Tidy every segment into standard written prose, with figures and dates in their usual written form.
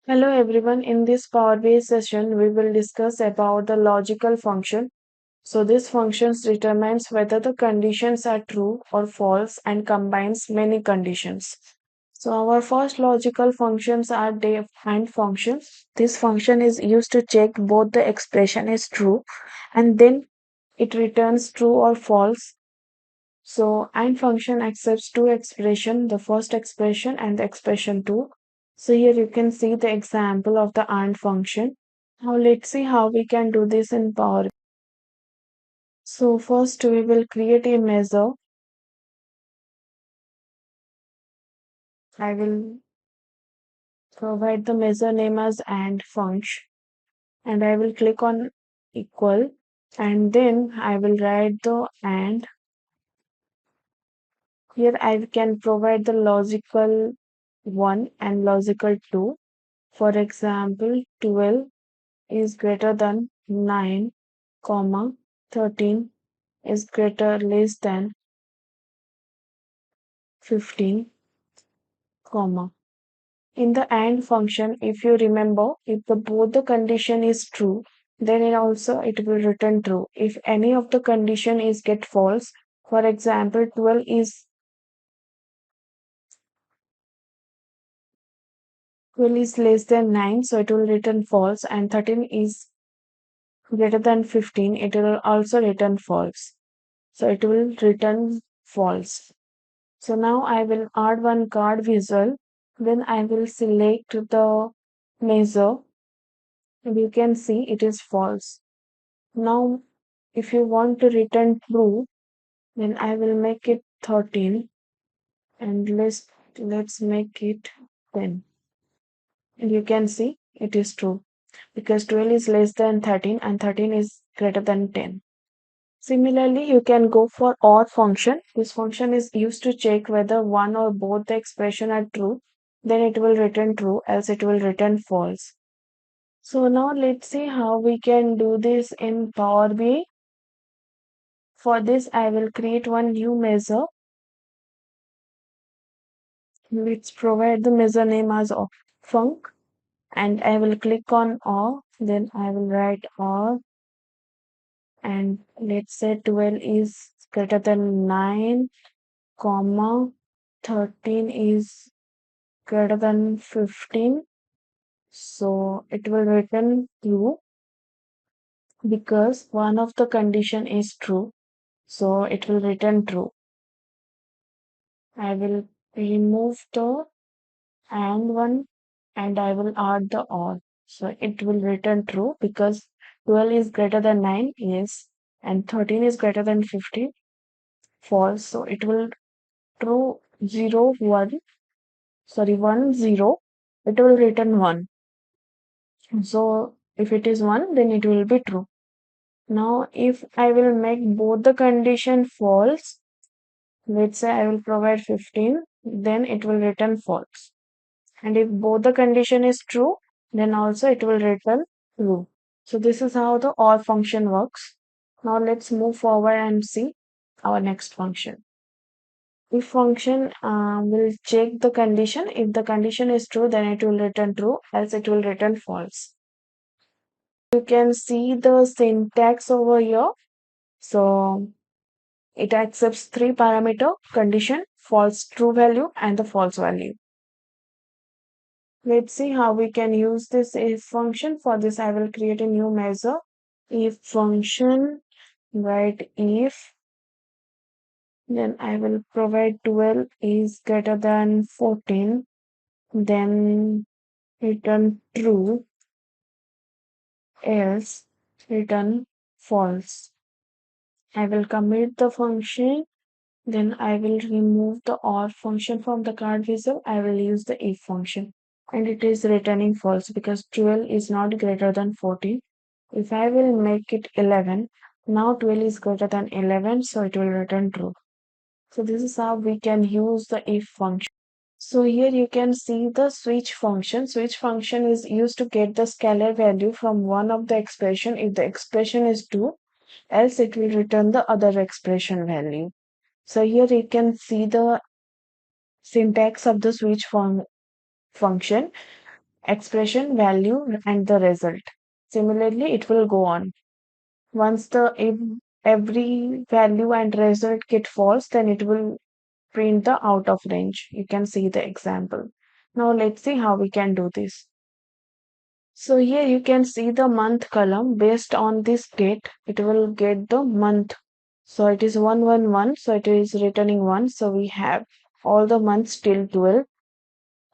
Hello everyone. In this Power BI session, we will discuss about the logical function. So this function determines whether the conditions are true or false and combines many conditions. So our first logical functions are def and function. This function is used to check both the expression is true and then it returns true or false. So and function accepts two expression, the first expression and the expression 2. So here you can see the example of the AND function. Now let's see how we can do this in Power. So first we will create a measure. I will provide the measure name as AND function and I will click on equal and then I will write the AND. Here I can provide the logical 1 and logical 2. For example, 12 is greater than 9, comma 13 is greater less than 15, comma. In the AND function, if you remember, if both the condition is true, then it will return true. If any of the condition is get false, for example, 12 is less than 9, so it will return false, and 13 is greater than 15, it will also return false. So it will return false. So now I will add one card visual. Then I will select the measure. And you can see it is false. Now, if you want to return true, then I will make it 13 and let's make it 10. And you can see it is true because 12 is less than 13 and 13 is greater than 10. Similarly, you can go for OR function. This function is used to check whether one or both the expression are true. Then it will return true, else it will return false. So now let's see how we can do this in Power BI. For this, I will create one new measure. Let's provide the measure name as func and I will click on OR. Then I will write OR and let's say 12 is greater than 9, comma 13 is greater than 15. So it will return true because one of the condition is true. So it will return true. I will remove the and one and I will add the or. So it will return true because 12 is greater than 9, yes, and 13 is greater than 15, false. So it will true 0, 1, sorry, 1, 0. It will return 1. So if it is 1, then it will be true. Now, if I will make both the condition false, let's say I will provide 15, then it will return false. And if both the condition is true, then also it will return true. So this is how the OR function works. Now let's move forward and see our next function. If function will check the condition. If the condition is true, then it will return true, else it will return false. You can see the syntax over here. So it accepts three parameter condition, false true value and the false value. Let's see how we can use this if function. For this, I will create a new measure. If function, write if, then I will provide 12 is greater than 14, then return true, else return false. I will commit the function, then I will remove the OR function from the card visual. I will use the if function and it is returning false because 12 is not greater than 14. If I will make it 11, now 12 is greater than 11, so it will return true. So this is how we can use the if function. So here you can see the switch function. Switch function is used to get the scalar value from one of the expression if the expression is 2, else it will return the other expression value. So here you can see the syntax of the switch function. expression, value, and the result. Similarly, it will go on. Once every value and result get false, then it will print the out of range. You can see the example. Now let's see how we can do this. So here you can see the month column. Based on this date, it will get the month. So it is 111, so it is returning 1. So we have all the months till 12.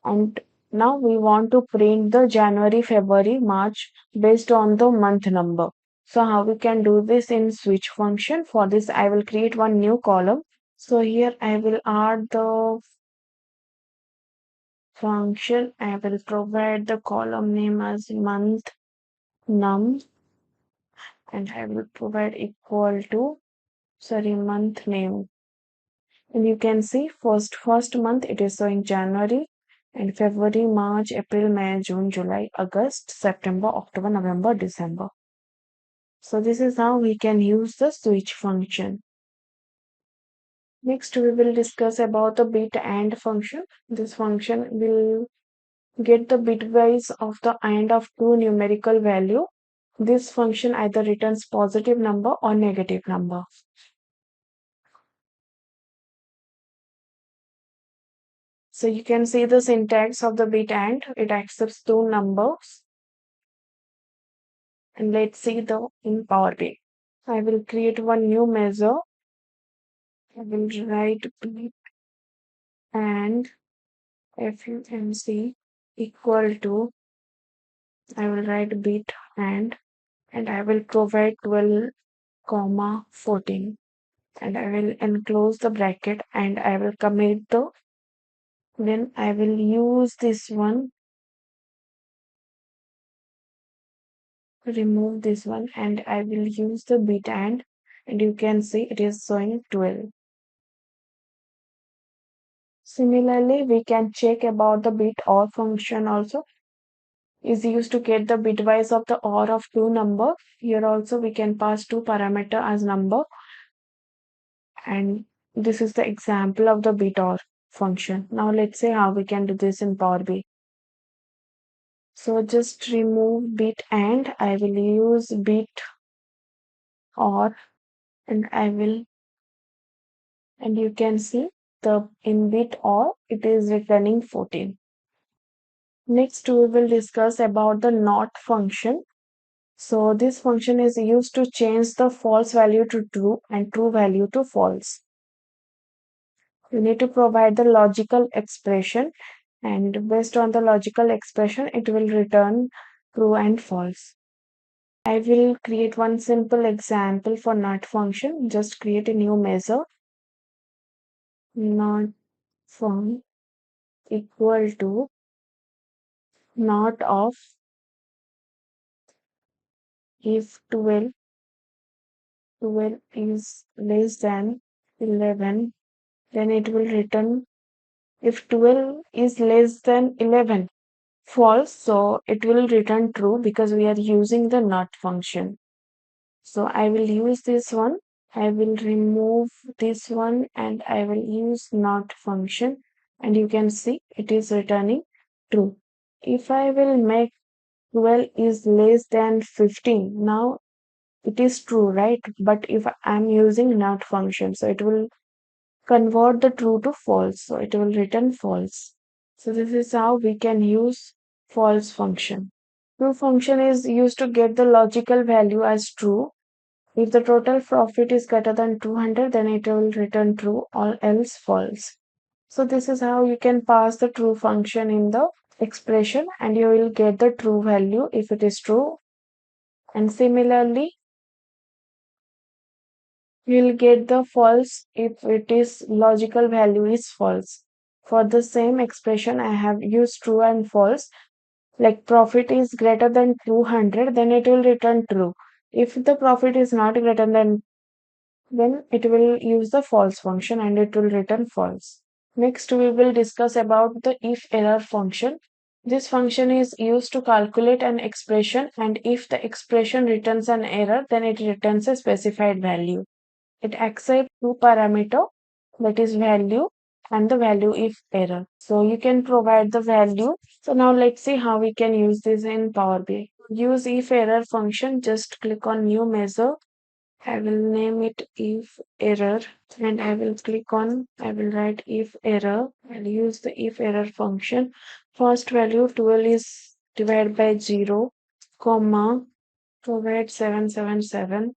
And now we want to print the January, February, March based on the month number. So how we can do this in switch function? For this, I will create one new column. So here I will add the function. I will provide the column name as month num, and I will provide equal to, month name. And you can see first month it is showing January, and February, March, April, May, June, July, August, September, October, November, December. So this is how we can use the switch function. Next we will discuss about the BITAND function. This function will get the bitwise of the AND of two numerical value. This function either returns positive number or negative number. So you can see the syntax of the BITAND. It accepts two numbers. And let's see the in Power BI. I will create one new measure. I will write bit and FUMC equal to, I will write bit and I will provide 12 comma 14, and I will enclose the bracket and I will commit the, then I will use this one, remove this one, and I will use the bit and you can see it is showing 12. Similarly, we can check about the BITOR function also. Is used to get the bitwise of the OR of two number. Here also we can pass two parameter as number, and this is the example of the BITOR function. Now let's say how we can do this in Power BI. So just remove bit and I will use bit or, and you can see the in bit or it is returning 14. Next we will discuss about the NOT function. So this function is used to change the false value to true and true value to false. You need to provide the logical expression, and based on the logical expression, it will return true and false. I will create one simple example for NOT function. Just create a new measure. NOT fun equal to NOT of if 12 is less than 11, then it will return if 12 is less than 11 false, so it will return true because we are using the NOT function. So I will use this one. I will remove this one and I will use NOT function, and you can see it is returning true. If I will make 12 is less than 15, now it is true, right? But if I'm using NOT function, so it will convert the true to false, so it will return false. So this is how we can use false function. True function is used to get the logical value as true. If the total profit is greater than 200, then it will return true or else false. So this is how you can pass the true function in the expression and you will get the true value if it is true. And similarly, you will get the false if it is logical value is false. For the same expression, I have used true and false. Like profit is greater than 200, then it will return true. If the profit is not greater than, then it will use the false function and it will return false. Next, we will discuss about the IFERROR function. This function is used to calculate an expression, and if the expression returns an error, then it returns a specified value. It accepts two parameters, that is value and the value if error. So you can provide the value. So now let's see how we can use this in Power BI. Use if error function. Just click on new measure. I will name it if error and I will write if error. I'll use the if error function. First value 12 is divided by 0, comma, provide 777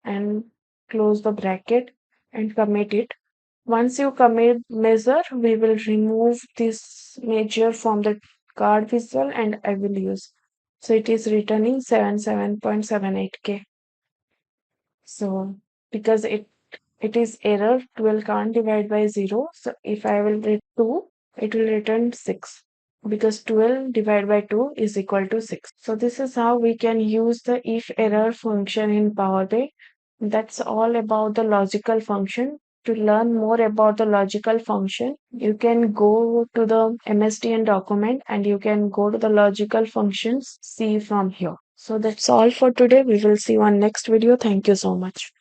and close the bracket and commit it. Once you commit measure, we will remove this measure from the card visual and I will use. So it is returning 77.78K. So because it is error, 12 can't divide by 0. So if I will read 2, it will return 6 because 12 divided by 2 is equal to 6. So this is how we can use the if error function in Power BI. That's all about the logical function. To learn more about the logical function, you can go to the MSDN document and you can go to the logical functions, see from here. So that's all for today. We will see you on next video. Thank you so much.